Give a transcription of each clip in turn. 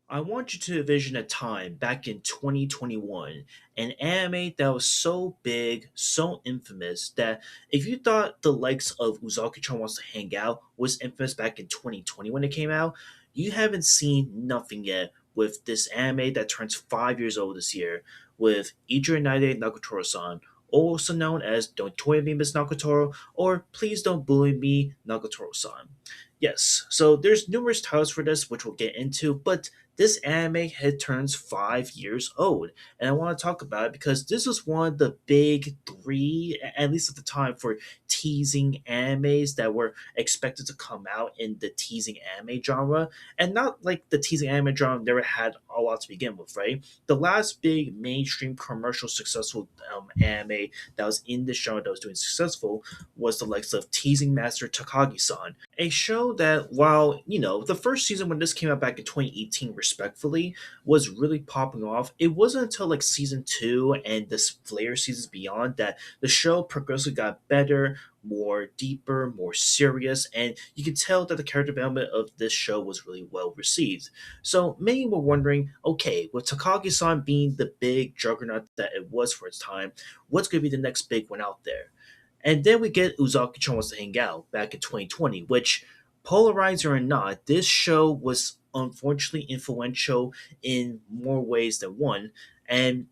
I want you to envision a time back in 2021, an anime that was so big, so infamous that if you thought the likes of Uzaki-Chan Wants to Hang Out was infamous back in 2020 when it came out, you haven't seen nothing yet with this anime that turns 5 years old this year, with Ichiro Nagatoro-san, also known as Don't Toy Me Miss Nagatoro or Please Don't Bully Me Nagatoro-san. Yes, so there's numerous titles for this, which we'll get into, but this anime had turns 5 years old, and I want to talk about it because this was one of the big three, at least at the time, for teasing animes that were expected to come out in the teasing anime genre, and not like the teasing anime genre never had a lot to begin with, right? The last big mainstream commercial successful anime that was in this genre that was doing successful was the likes of Teasing Master Takagi-san, a show that, while the first season when this came out back in 2018, respectfully, was really popping off, it wasn't until like season two and this later seasons beyond that the show progressively got better, more deeper, more serious, and you can tell that the character development of this show was really well received. So many were wondering, okay, with Takagi-san being the big juggernaut that it was for its time, what's going to be the next big one out there? And then we get Uzaki-chan Wants to Hang Out back in 2020, which, polarizing or not, this show was unfortunately influential in more ways than one. And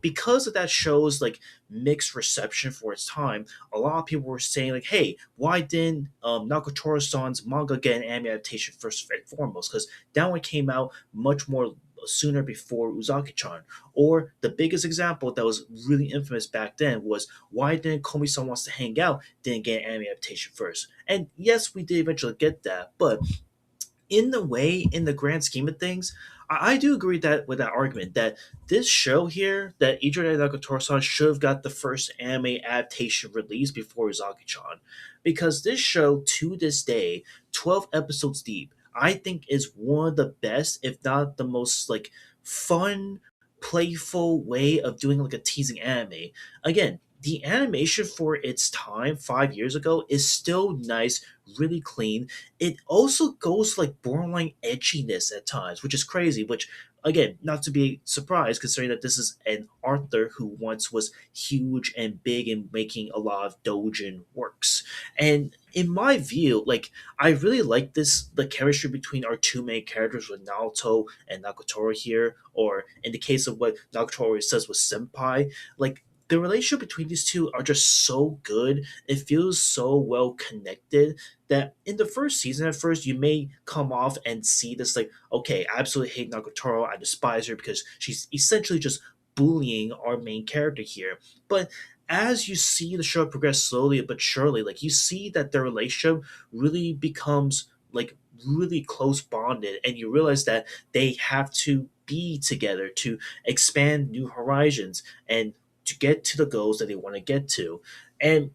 because of that show's like mixed reception for its time, a lot of people were saying like, "Hey, why didn't Nagatoro-san's manga get an anime adaptation first and foremost?" Because that one came out much more sooner before Uzaki-chan. Or the biggest example that was really infamous back then was why didn't Komi-san Wants to Hang Out didn't get an anime adaptation first? And yes, we did eventually get that, but in the way, in the grand scheme of things, I do agree that with that argument that this show here, that Ichiro Nagatoro-san should have got the first anime adaptation released before Uzaki-chan, because this show to this day, 12 episodes deep, I think is one of the best, if not the most like fun, playful way of doing like a teasing anime. Again, the animation for its time 5 years ago is still nice, really clean. It also goes like borderline edginess at times, which is crazy. Which, again, not to be surprised considering that this is an author who once was huge and big in making a lot of doujin works. And in my view, like I really like the chemistry between our two main characters with Naoto and Nagatoro here, or in the case of what Nagatoro says with Senpai, like the relationship between these two are just so good. It feels so well connected that in the first season, at first, you may come off and see this like, okay, I absolutely hate Nagatoro. I despise her because she's essentially just bullying our main character here. But as you see the show progress slowly but surely, like you see that their relationship really becomes like really close bonded, and you realize that they have to be together to expand new horizons and to get to the goals that they want to get to. And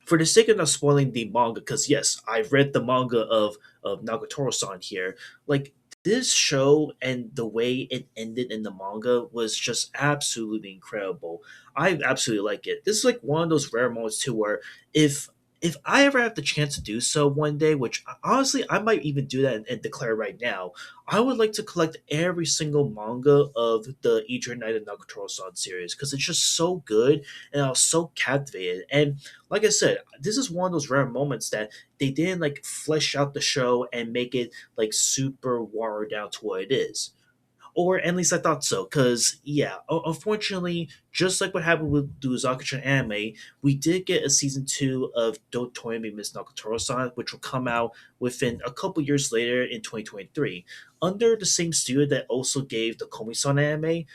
for the sake of not spoiling the manga, because yes, I've read the manga of Nagatoro-san here. Like this show and the way it ended in the manga was just absolutely incredible. I absolutely like it. This is like one of those rare moments too, where if if I ever have the chance to do so one day, which honestly I might even do that and declare right now, I would like to collect every single manga of the Ichiro Knight and Nagatoro-san series because it's just so good and I was so captivated. And like I said, this is one of those rare moments that they didn't like flesh out the show and make it like super watered down to what it is. Or at least I thought so, because yeah, unfortunately, just like what happened with the Uzaki-chan anime, we did get a season two of Don't Toy Me Miss Nagatoro-san, which will come out within a couple years later in 2023, under the same studio that also gave the Komi-san anime.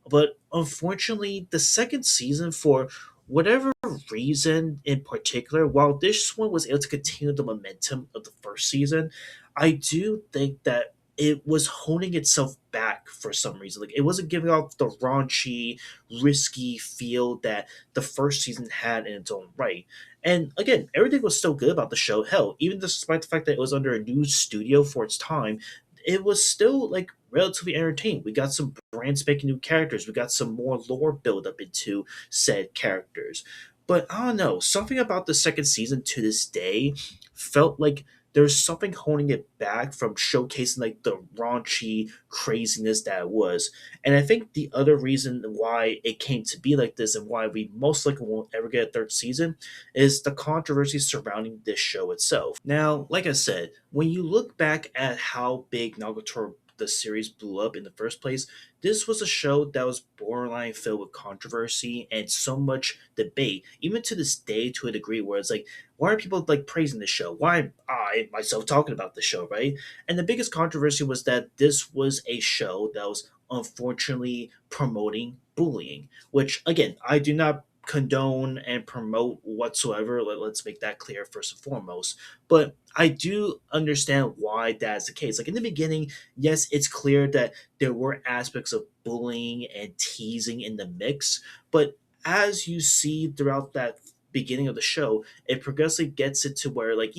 But unfortunately, the second season, for whatever reason in particular, while this one was able to continue the momentum of the first season, I do think that it was honing itself back for some reason. Like it wasn't giving off the raunchy, risky feel that the first season had in its own right. And again, everything was still good about the show. Hell, even despite the fact that it was under a new studio for its time, it was still like relatively entertaining. We got some brand spanking new characters. We got some more lore build up into said characters. But I don't know, something about the second season to this day felt like there's something holding it back from showcasing like the raunchy craziness that it was. And I think the other reason why it came to be like this and why we most likely won't ever get a third season is the controversy surrounding this show itself. Now, like I said, when you look back at how big Nagatoro the series blew up in the first place, this was a show that was borderline filled with controversy and so much debate, even to this day, to a degree where it's like, why are people like praising this show? Why am I myself talking about the show, right? And the biggest controversy was that this was a show that was unfortunately promoting bullying, which again, I do not condone and promote whatsoever. Let's make that clear first and foremost. But I do understand why that's the case. Like in the beginning, yes, it's clear that there were aspects of bullying and teasing in the mix, but as you see throughout that beginning of the show, it progressively gets it to where, like,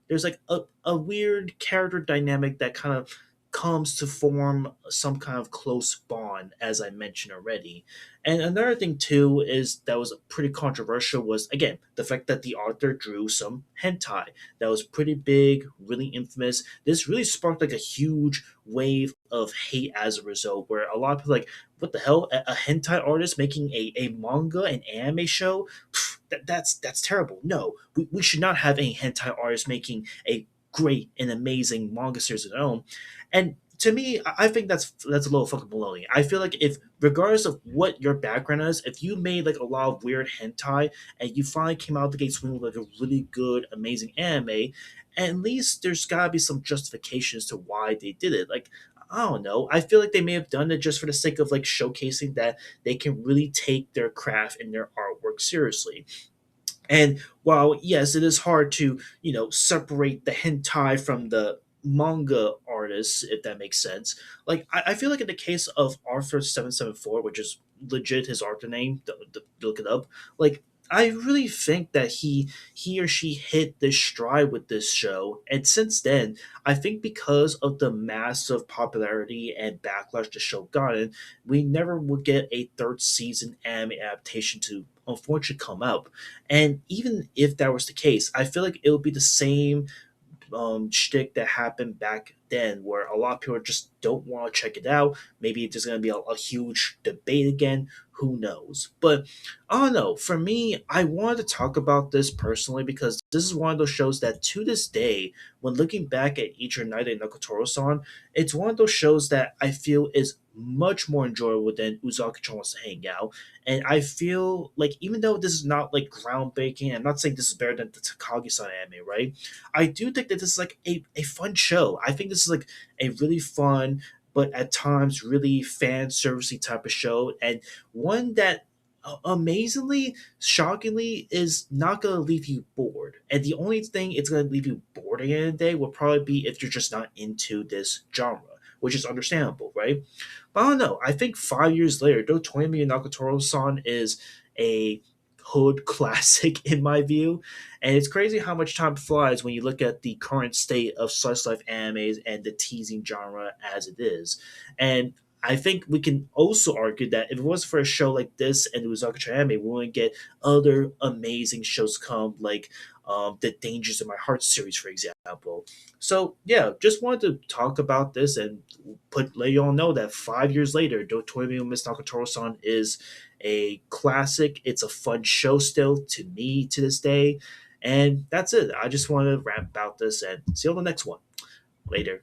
there's like a weird character dynamic that kind of comes to form some kind of close bond, as I mentioned already. And another thing too is that was pretty controversial was again the fact that the author drew some hentai that was pretty big, really infamous. This really sparked like a huge wave of hate as a result, where a lot of people like, what the hell, a hentai artist making a manga and anime show? Pfft, that's terrible. No, we should not have a hentai artist making a great and amazing manga series of their own. And to me, I think that's a little fucking baloney. I feel like if, regardless of what your background is, if you made like a lot of weird hentai and you finally came out the gate swinging with like a really good, amazing anime, at least there's gotta be some justifications to why they did it. Like, I don't know. I feel like they may have done it just for the sake of like showcasing that they can really take their craft and their artwork seriously. And while yes, it is hard to separate the hentai from the manga artists, if that makes sense. Like I feel like in the case of Arthur 774, which is legit his author name, look it up. Like I really think that he or she hit this stride with this show, and since then, I think because of the massive popularity and backlash the show gotten, we never would get a third season anime adaptation to unfortunately come out. And even if that was the case, I feel like it would be the same shtick that happened back then, where a lot of people just don't want to check it out. Maybe there's going to be a huge debate again. Who knows? But I don't know. For me, I wanted to talk about this personally because this is one of those shows that, to this day, when looking back at each night and Nagatoro-san, it's one of those shows that I feel is much more enjoyable than Uzaki-chan wants to hang out. And I feel like even though this is not like groundbreaking, I'm not saying this is better than the Takagi-san anime, right? I do think that this is like a fun show. I think this is like a really fun, but at times really fan servicey type of show, and one that amazingly, shockingly, is not going to leave you bored. And the only thing it's going to leave you bored at the end of the day will probably be if you're just not into this genre, which is understandable, right? But I don't know. I think 5 years later, though 20 million Nakatoro-san is a hood classic in my view, and it's crazy how much time flies when you look at the current state of slice life animes and the teasing genre as it is. And I think we can also argue that if it wasn't for a show like this and it was Uzaki anime, we wouldn't get other amazing shows come like the Dangers of My Heart series, for example. So yeah, just wanted to talk about this and let you all know that 5 years later, Do Toimu Miss Nakatoro-san is a classic. It's a fun show still to me to this day. And that's it. I just want to rant about this and see you on the next one. Later.